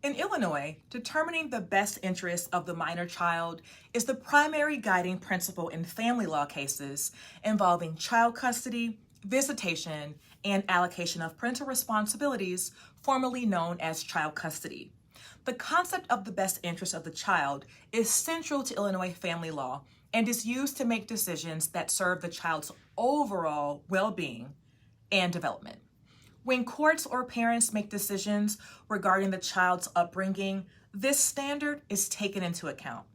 In Illinois, determining the best interests of the minor child is the primary guiding principle in family law cases involving child custody, visitation, and allocation of parental responsibilities, formerly known as child custody. The concept of the best interest of the child is central to Illinois family law and is used to make decisions that serve the child's overall well-being and development. When courts or parents make decisions regarding the child's upbringing, this standard is taken into account.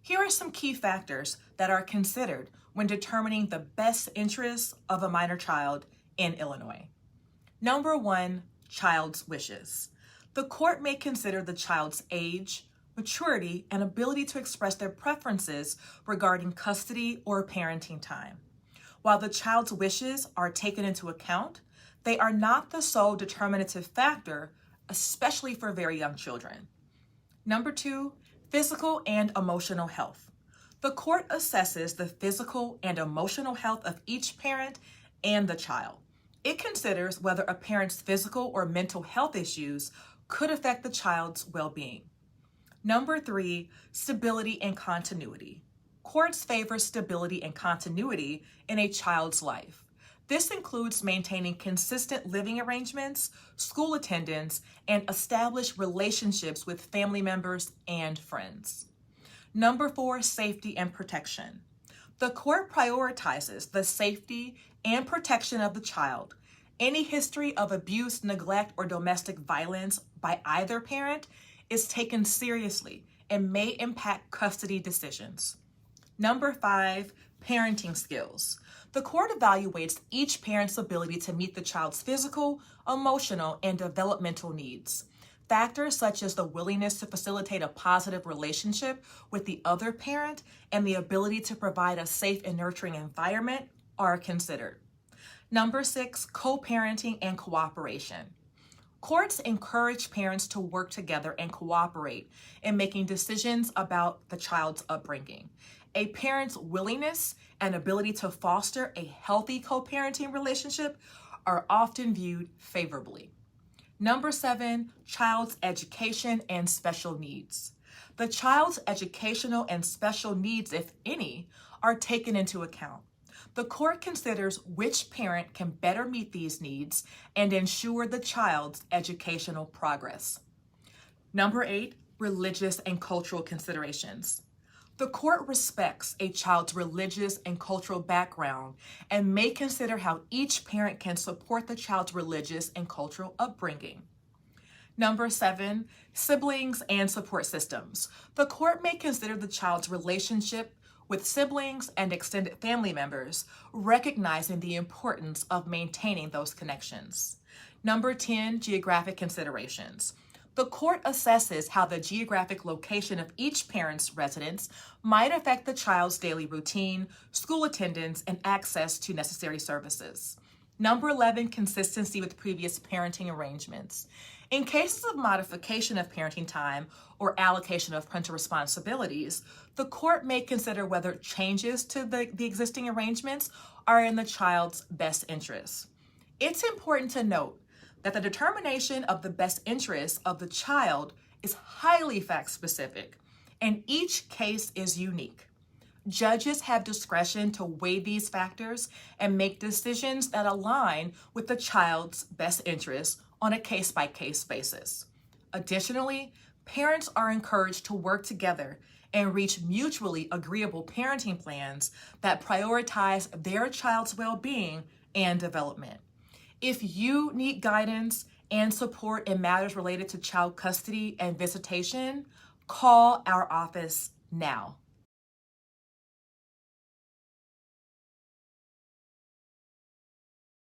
Here are some key factors that are considered when determining the best interests of a minor child in Illinois. Number one, child's wishes. The court may consider the child's age, maturity, and ability to express their preferences regarding custody or parenting time. While the child's wishes are taken into account, they are not the sole determinative factor, especially for very young children. Number two, physical and emotional health. The court assesses the physical and emotional health of each parent and the child. It considers whether a parent's physical or mental health issues could affect the child's well-being. Number three, stability and continuity. Courts favor stability and continuity in a child's life. This includes maintaining consistent living arrangements, school attendance, and established relationships with family members and friends. Number four, safety and protection. The court prioritizes the safety and protection of the child. Any history of abuse, neglect, or domestic violence by either parent is taken seriously and may impact custody decisions. Number five, parenting skills. The court evaluates each parent's ability to meet the child's physical, emotional, and developmental needs. Factors such as the willingness to facilitate a positive relationship with the other parent and the ability to provide a safe and nurturing environment are considered. Number six, co-parenting and cooperation. Courts encourage parents to work together and cooperate in making decisions about the child's upbringing. A parent's willingness and ability to foster a healthy co-parenting relationship are often viewed favorably. Number seven, child's education and special needs. The child's educational and special needs, if any, are taken into account. The court considers which parent can better meet these needs and ensure the child's educational progress. Number eight, religious and cultural considerations. The court respects a child's religious and cultural background and may consider how each parent can support the child's religious and cultural upbringing. Number seven, siblings and support systems. The court may consider the child's relationship with siblings and extended family members, recognizing the importance of maintaining those connections. Number 10, geographic considerations. The court assesses how the geographic location of each parent's residence might affect the child's daily routine, school attendance, and access to necessary services. Number 11, consistency with previous parenting arrangements. In cases of modification of parenting time or allocation of parental responsibilities, the court may consider whether changes to the existing arrangements are in the child's best interest. It's important to note that the determination of the best interest of the child is highly fact-specific, and each case is unique. Judges have discretion to weigh these factors and make decisions that align with the child's best interest on a case-by-case basis. Additionally, parents are encouraged to work together and reach mutually agreeable parenting plans that prioritize their child's well-being and development. If you need guidance and support in matters related to child custody and visitation, call our office now.